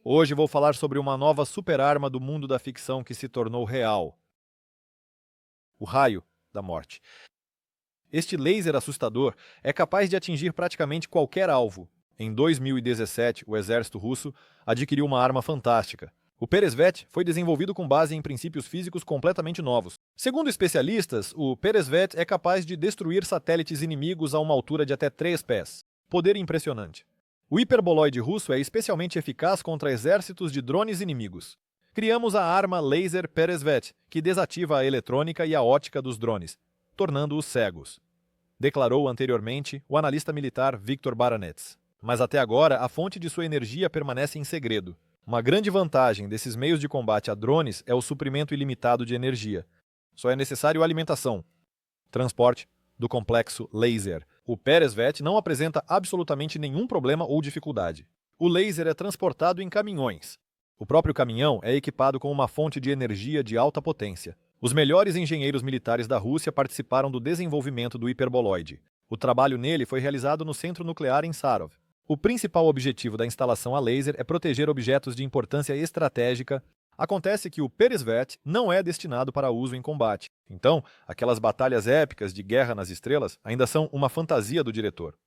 Hoje vou falar sobre uma nova superarma do mundo da ficção que se tornou real: o raio da morte. Este laser assustador é capaz de atingir praticamente qualquer alvo. Em 2017, o exército russo adquiriu uma arma fantástica. O Peresvet foi desenvolvido com base em princípios físicos completamente novos. Segundo especialistas, o Peresvet é capaz de destruir satélites inimigos a uma altura de até 3 pés. Poder impressionante. O hiperboloide russo é especialmente eficaz contra exércitos de drones inimigos. Criamos a arma laser Peresvet, que desativa a eletrônica e a ótica dos drones, tornando-os cegos, declarou anteriormente o analista militar Viktor Baranets. Mas até agora, a fonte de sua energia permanece em segredo. Uma grande vantagem desses meios de combate a drones é o suprimento ilimitado de energia. Só é necessário alimentação, transporte do complexo laser. O Peresvet não apresenta absolutamente nenhum problema ou dificuldade. O laser é transportado em caminhões. O próprio caminhão é equipado com uma fonte de energia de alta potência. Os melhores engenheiros militares da Rússia participaram do desenvolvimento do hiperboloide. O trabalho nele foi realizado no centro nuclear em Sarov. O principal objetivo da instalação a laser é proteger objetos de importância estratégica. Acontece que o Peresvet não é destinado para uso em combate. Então, aquelas batalhas épicas de Guerra nas Estrelas ainda são uma fantasia do diretor.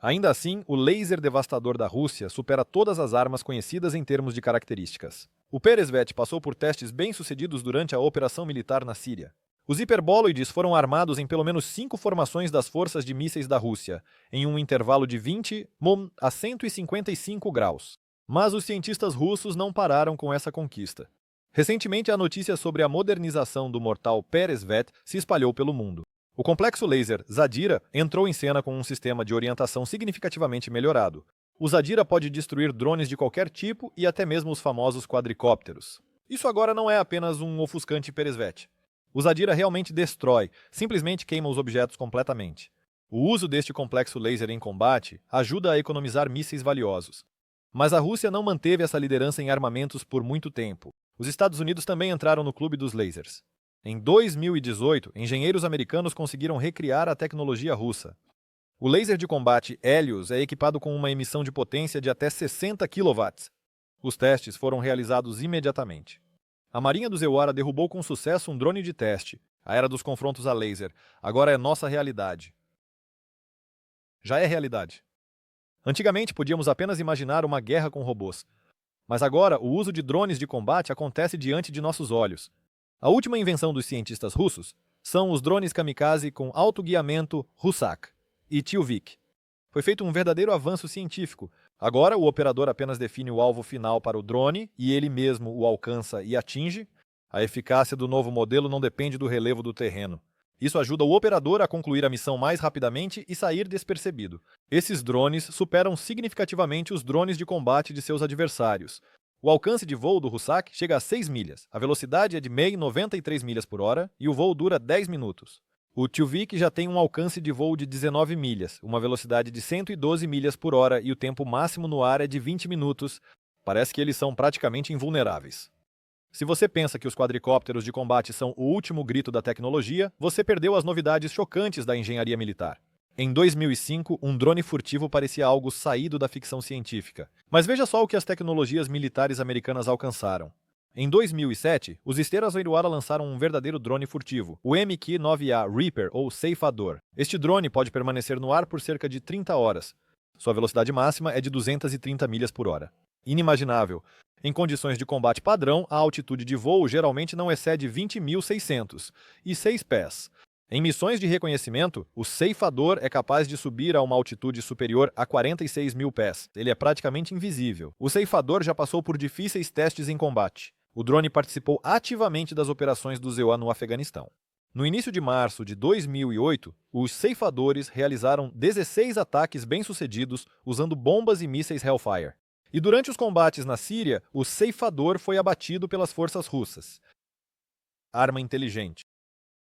Ainda assim, o laser devastador da Rússia supera todas as armas conhecidas em termos de características. O Peresvet passou por testes bem-sucedidos durante a operação militar na Síria. Os hiperboloides foram armados em pelo menos 5 formações das forças de mísseis da Rússia, em um intervalo de 20 a 155 graus. Mas os cientistas russos não pararam com essa conquista. Recentemente, a notícia sobre a modernização do mortal Peresvet se espalhou pelo mundo. O complexo laser Zadira entrou em cena com um sistema de orientação significativamente melhorado. O Zadira pode destruir drones de qualquer tipo e até mesmo os famosos quadricópteros. Isso agora não é apenas um ofuscante Peresvet. O Zadira realmente destrói, simplesmente queima os objetos completamente. O uso deste complexo laser em combate ajuda a economizar mísseis valiosos. Mas a Rússia não manteve essa liderança em armamentos por muito tempo. Os Estados Unidos também entraram no clube dos lasers. Em 2018, engenheiros americanos conseguiram recriar a tecnologia russa. O laser de combate Helios é equipado com uma emissão de potência de até 60 kW. Os testes foram realizados imediatamente. A Marinha do Zeora derrubou com sucesso um drone de teste. A era dos confrontos a laser agora é nossa realidade. Já é realidade. Antigamente podíamos apenas imaginar uma guerra com robôs. Mas agora o uso de drones de combate acontece diante de nossos olhos. A última invenção dos cientistas russos são os drones kamikaze com autoguiamento Rusak e Tyuvik. Foi feito um verdadeiro avanço científico. Agora, o operador apenas define o alvo final para o drone e ele mesmo o alcança e atinge. A eficácia do novo modelo não depende do relevo do terreno. Isso ajuda o operador a concluir a missão mais rapidamente e sair despercebido. Esses drones superam significativamente os drones de combate de seus adversários. O alcance de voo do Rusak chega a 6 milhas, a velocidade é de 93 milhas por hora e o voo dura 10 minutos. O Tyuvik já tem um alcance de voo de 19 milhas, uma velocidade de 112 milhas por hora e o tempo máximo no ar é de 20 minutos. Parece que eles são praticamente invulneráveis. Se você pensa que os quadricópteros de combate são o último grito da tecnologia, você perdeu as novidades chocantes da engenharia militar. Em 2005, um drone furtivo parecia algo saído da ficção científica. Mas veja só o que as tecnologias militares americanas alcançaram. Em 2007, os Esteiras Oiruara lançaram um verdadeiro drone furtivo, o MQ-9A Reaper ou Ceifador. Este drone pode permanecer no ar por cerca de 30 horas. Sua velocidade máxima é de 230 milhas por hora. Inimaginável. Em condições de combate padrão, a altitude de voo geralmente não excede 20.606 pés. Em missões de reconhecimento, o Ceifador é capaz de subir a uma altitude superior a 46 mil pés. Ele é praticamente invisível. O Ceifador já passou por difíceis testes em combate. O drone participou ativamente das operações do ZEUA no Afeganistão. No início de março de 2008, os ceifadores realizaram 16 ataques bem-sucedidos usando bombas e mísseis Hellfire. E durante os combates na Síria, o ceifador foi abatido pelas forças russas. Arma inteligente.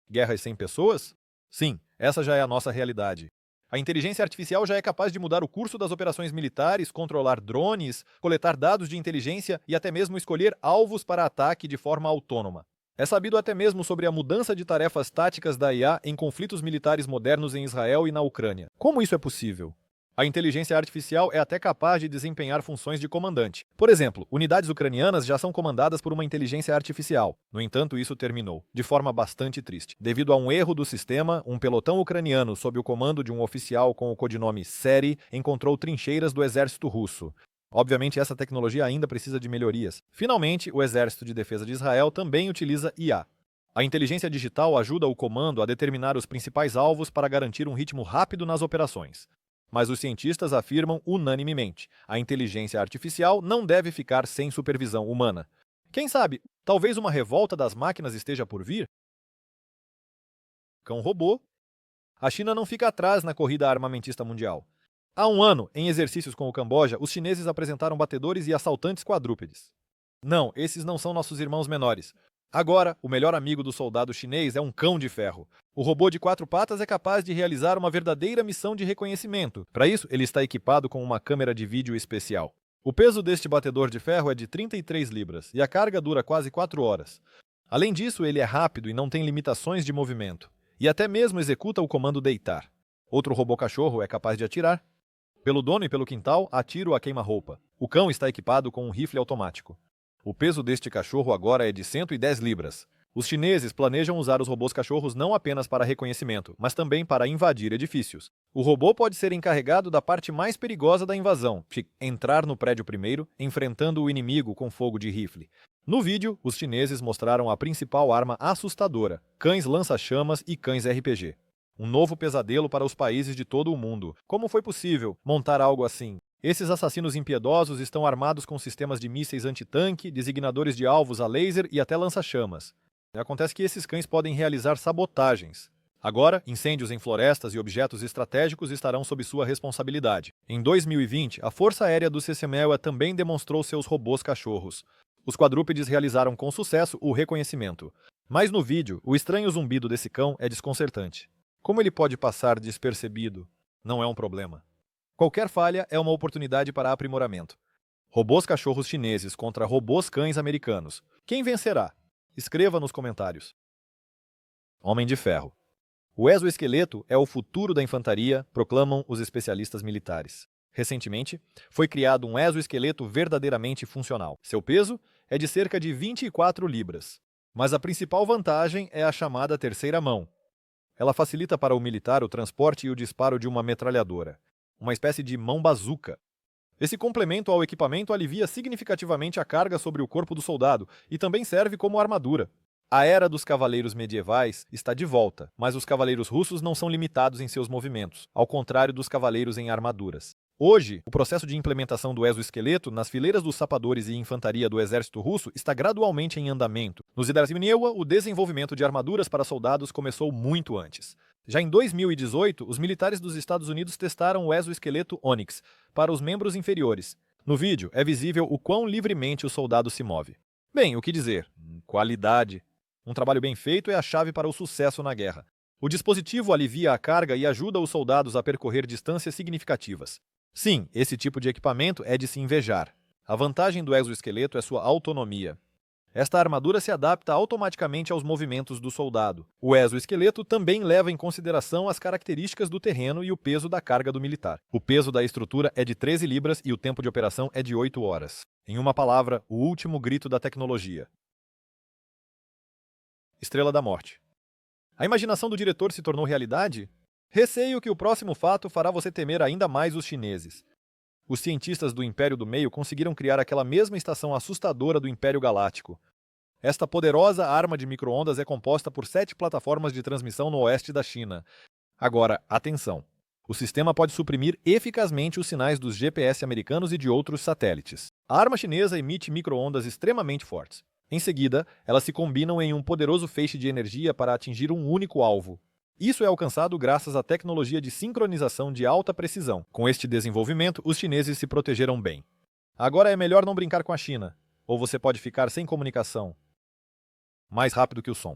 Guerras sem pessoas? Sim, essa já é a nossa realidade. A inteligência artificial já é capaz de mudar o curso das operações militares, controlar drones, coletar dados de inteligência e até mesmo escolher alvos para ataque de forma autônoma. É sabido até mesmo sobre a mudança de tarefas táticas da IA em conflitos militares modernos em Israel e na Ucrânia. Como isso é possível? A inteligência artificial é até capaz de desempenhar funções de comandante. Por exemplo, unidades ucranianas já são comandadas por uma inteligência artificial. No entanto, isso terminou, de forma bastante triste. Devido a um erro do sistema, um pelotão ucraniano sob o comando de um oficial com o codinome Seri encontrou trincheiras do exército russo. Obviamente, essa tecnologia ainda precisa de melhorias. Finalmente, o Exército de Defesa de Israel também utiliza IA. A inteligência digital ajuda o comando a determinar os principais alvos para garantir um ritmo rápido nas operações. Mas os cientistas afirmam unanimemente: a inteligência artificial não deve ficar sem supervisão humana. Quem sabe, talvez uma revolta das máquinas esteja por vir? Cão robô. A China não fica atrás na corrida armamentista mundial. Há um ano, em exercícios com o Camboja, os chineses apresentaram batedores e assaltantes quadrúpedes. Não, esses não são nossos irmãos menores. Agora, o melhor amigo do soldado chinês é um cão de ferro. O robô de 4 patas é capaz de realizar uma verdadeira missão de reconhecimento. Para isso, ele está equipado com uma câmera de vídeo especial. O peso deste batedor de ferro é de 33 libras e a carga dura quase 4 horas. Além disso, ele é rápido e não tem limitações de movimento. E até mesmo executa o comando deitar. Outro robô cachorro é capaz de atirar. Pelo dono e pelo quintal, há tiro a queima-roupa. O cão está equipado com um rifle automático. O peso deste cachorro agora é de 110 libras. Os chineses planejam usar os robôs cachorros não apenas para reconhecimento, mas também para invadir edifícios. O robô pode ser encarregado da parte mais perigosa da invasão, de entrar no prédio primeiro, enfrentando o inimigo com fogo de rifle. No vídeo, os chineses mostraram a principal arma assustadora: cães lança-chamas e cães RPG. Um novo pesadelo para os países de todo o mundo. Como foi possível montar algo assim? Esses assassinos impiedosos estão armados com sistemas de mísseis antitanque, designadores de alvos a laser e até lança-chamas. Acontece que esses cães podem realizar sabotagens. Agora, incêndios em florestas e objetos estratégicos estarão sob sua responsabilidade. Em 2020, a Força Aérea do CCMEUA também demonstrou seus robôs cachorros. Os quadrúpedes realizaram com sucesso o reconhecimento. Mas no vídeo, o estranho zumbido desse cão é desconcertante. Como ele pode passar despercebido? Não é um problema. Qualquer falha é uma oportunidade para aprimoramento. Robôs cachorros chineses contra robôs cães americanos. Quem vencerá? Escreva nos comentários. Homem de Ferro. O exoesqueleto é o futuro da infantaria, proclamam os especialistas militares. Recentemente, foi criado um exoesqueleto verdadeiramente funcional. Seu peso é de cerca de 24 libras. Mas a principal vantagem é a chamada terceira mão. Ela facilita para o militar o transporte e o disparo de uma metralhadora, uma espécie de mão bazuca. Esse complemento ao equipamento alivia significativamente a carga sobre o corpo do soldado e também serve como armadura. A era dos cavaleiros medievais está de volta, mas os cavaleiros russos não são limitados em seus movimentos, ao contrário dos cavaleiros em armaduras. Hoje, o processo de implementação do exoesqueleto nas fileiras dos sapadores e infantaria do exército russo está gradualmente em andamento. Nos Zidarsimniewa, o desenvolvimento de armaduras para soldados começou muito antes. Já em 2018, os militares dos Estados Unidos testaram o exoesqueleto Onyx para os membros inferiores. No vídeo, é visível o quão livremente o soldado se move. Bem, o que dizer? Qualidade. Um trabalho bem feito é a chave para o sucesso na guerra. O dispositivo alivia a carga e ajuda os soldados a percorrer distâncias significativas. Sim, esse tipo de equipamento é de se invejar. A vantagem do exoesqueleto é sua autonomia. Esta armadura se adapta automaticamente aos movimentos do soldado. O exoesqueleto também leva em consideração as características do terreno e o peso da carga do militar. O peso da estrutura é de 13 libras e o tempo de operação é de 8 horas. Em uma palavra, o último grito da tecnologia. Estrela da Morte. A imaginação do diretor se tornou realidade? Receio que o próximo fato fará você temer ainda mais os chineses. Os cientistas do Império do Meio conseguiram criar aquela mesma estação assustadora do Império Galáctico. Esta poderosa arma de micro-ondas é composta por 7 plataformas de transmissão no oeste da China. Agora, atenção! O sistema pode suprimir eficazmente os sinais dos GPS americanos e de outros satélites. A arma chinesa emite micro-ondas extremamente fortes. Em seguida, elas se combinam em um poderoso feixe de energia para atingir um único alvo. Isso é alcançado graças à tecnologia de sincronização de alta precisão. Com este desenvolvimento, os chineses se protegeram bem. Agora é melhor não brincar com a China, ou você pode ficar sem comunicação. Mais rápido que o som.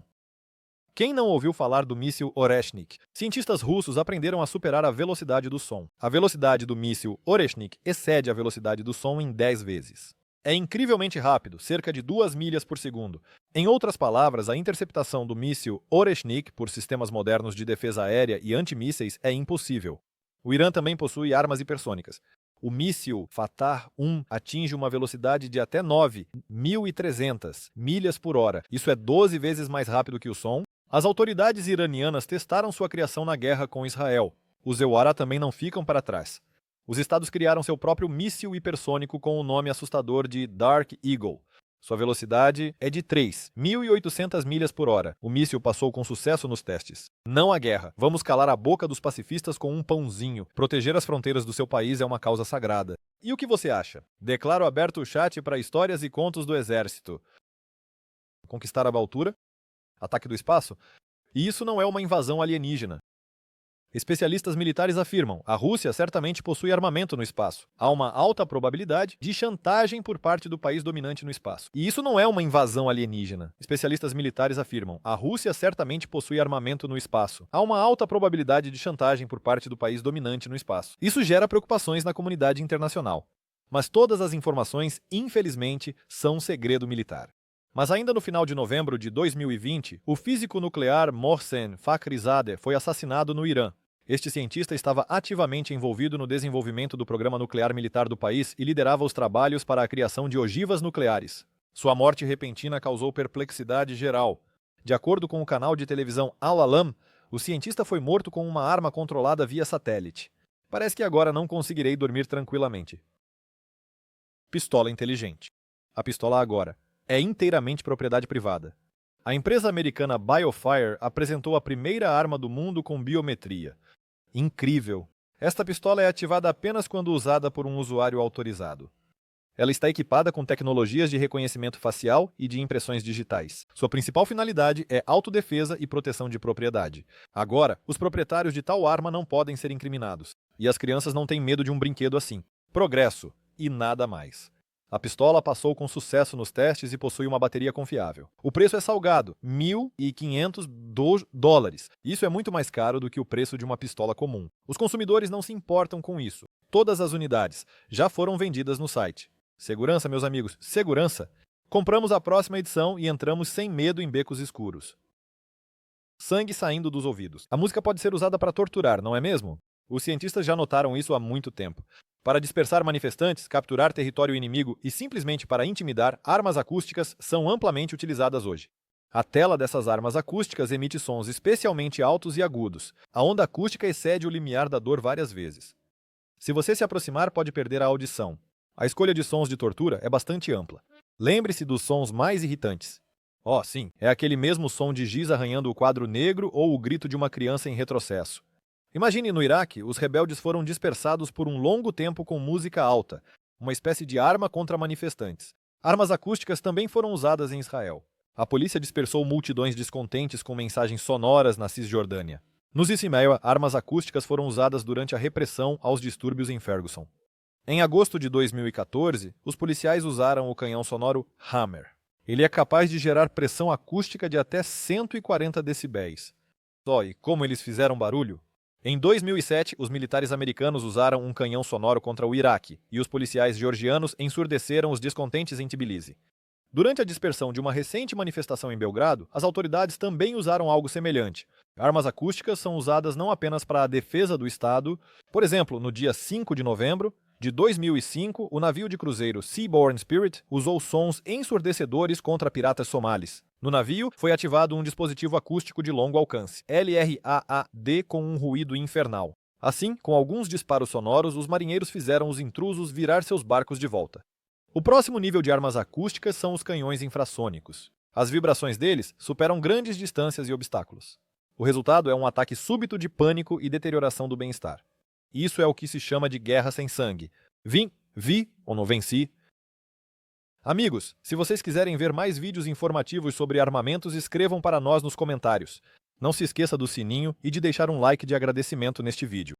Quem não ouviu falar do míssil Oreshnik? Cientistas russos aprenderam a superar a velocidade do som. A velocidade do míssil Oreshnik excede a velocidade do som em 10 vezes. É incrivelmente rápido, cerca de 2 milhas por segundo. Em outras palavras, a interceptação do míssil Oreshnik por sistemas modernos de defesa aérea e antimísseis é impossível. O Irã também possui armas hipersônicas. O míssil Fatah-1 atinge uma velocidade de até 9.300 milhas por hora. Isso é 12 vezes mais rápido que o som. As autoridades iranianas testaram sua criação na guerra com Israel. Os EUARA também não ficam para trás. Os estados criaram seu próprio míssil hipersônico com o nome assustador de Dark Eagle. Sua velocidade é de 3.800 milhas por hora. O míssil passou com sucesso nos testes. Não há guerra. Vamos calar a boca dos pacifistas com um pãozinho. Proteger as fronteiras do seu país é uma causa sagrada. E o que você acha? Declaro aberto o chat para histórias e contos do exército. Conquistar a altura? Ataque do espaço? E isso não é uma invasão alienígena. Especialistas militares afirmam: a Rússia certamente possui armamento no espaço. Há uma alta probabilidade de chantagem por parte do país dominante no espaço. E isso não é uma invasão alienígena. Especialistas militares afirmam: a Rússia certamente possui armamento no espaço. Há uma alta probabilidade de chantagem por parte do país dominante no espaço. Isso gera preocupações na comunidade internacional. Mas todas as informações, infelizmente, são segredo militar. Mas ainda no final de novembro de 2020, o físico nuclear Mohsen Fakhrizadeh foi assassinado no Irã. Este cientista estava ativamente envolvido no desenvolvimento do programa nuclear militar do país e liderava os trabalhos para a criação de ogivas nucleares. Sua morte repentina causou perplexidade geral. De acordo com o canal de televisão Al-Alam, o cientista foi morto com uma arma controlada via satélite. Parece que agora não conseguirei dormir tranquilamente. Pistola inteligente. A pistola agora é inteiramente propriedade privada. A empresa americana BioFire apresentou a primeira arma do mundo com biometria. Incrível! Esta pistola é ativada apenas quando usada por um usuário autorizado. Ela está equipada com tecnologias de reconhecimento facial e de impressões digitais. Sua principal finalidade é autodefesa e proteção de propriedade. Agora, os proprietários de tal arma não podem ser incriminados. E as crianças não têm medo de um brinquedo assim. Progresso e nada mais. A pistola passou com sucesso nos testes e possui uma bateria confiável. O preço é salgado, $1.500. Isso é muito mais caro do que o preço de uma pistola comum. Os consumidores não se importam com isso. Todas as unidades já foram vendidas no site. Segurança, meus amigos, segurança! Compramos a próxima edição e entramos sem medo em becos escuros. Sangue saindo dos ouvidos. A música pode ser usada para torturar, não é mesmo? Os cientistas já notaram isso há muito tempo. Para dispersar manifestantes, capturar território inimigo e simplesmente para intimidar, armas acústicas são amplamente utilizadas hoje. A tela dessas armas acústicas emite sons especialmente altos e agudos. A onda acústica excede o limiar da dor várias vezes. Se você se aproximar, pode perder a audição. A escolha de sons de tortura é bastante ampla. Lembre-se dos sons mais irritantes. Oh, sim, é aquele mesmo som de giz arranhando o quadro negro ou o grito de uma criança em retrocesso. Imagine no Iraque, os rebeldes foram dispersados por um longo tempo com música alta, uma espécie de arma contra manifestantes. Armas acústicas também foram usadas em Israel. A polícia dispersou multidões descontentes com mensagens sonoras na Cisjordânia. Nos Ismael, armas acústicas foram usadas durante a repressão aos distúrbios em Ferguson. Em agosto de 2014, os policiais usaram o canhão sonoro Hammer. Ele é capaz de gerar pressão acústica de até 140 decibéis. Só e como eles fizeram barulho? Em 2007, os militares americanos usaram um canhão sonoro contra o Iraque, e os policiais georgianos ensurdeceram os descontentes em Tbilisi. Durante a dispersão de uma recente manifestação em Belgrado, as autoridades também usaram algo semelhante. Armas acústicas são usadas não apenas para a defesa do Estado. Por exemplo, no dia 5 de novembro de 2005, o navio de cruzeiro Seaborne Spirit usou sons ensurdecedores contra piratas somalis. No navio, foi ativado um dispositivo acústico de longo alcance, LRAAD, com um ruído infernal. Assim, com alguns disparos sonoros, os marinheiros fizeram os intrusos virar seus barcos de volta. O próximo nível de armas acústicas são os canhões infrassônicos. As vibrações deles superam grandes distâncias e obstáculos. O resultado é um ataque súbito de pânico e deterioração do bem-estar. Isso é o que se chama de guerra sem sangue. Vi ou não venci. Amigos, se vocês quiserem ver mais vídeos informativos sobre armamentos, escrevam para nós nos comentários. Não se esqueça do sininho e de deixar um like de agradecimento neste vídeo.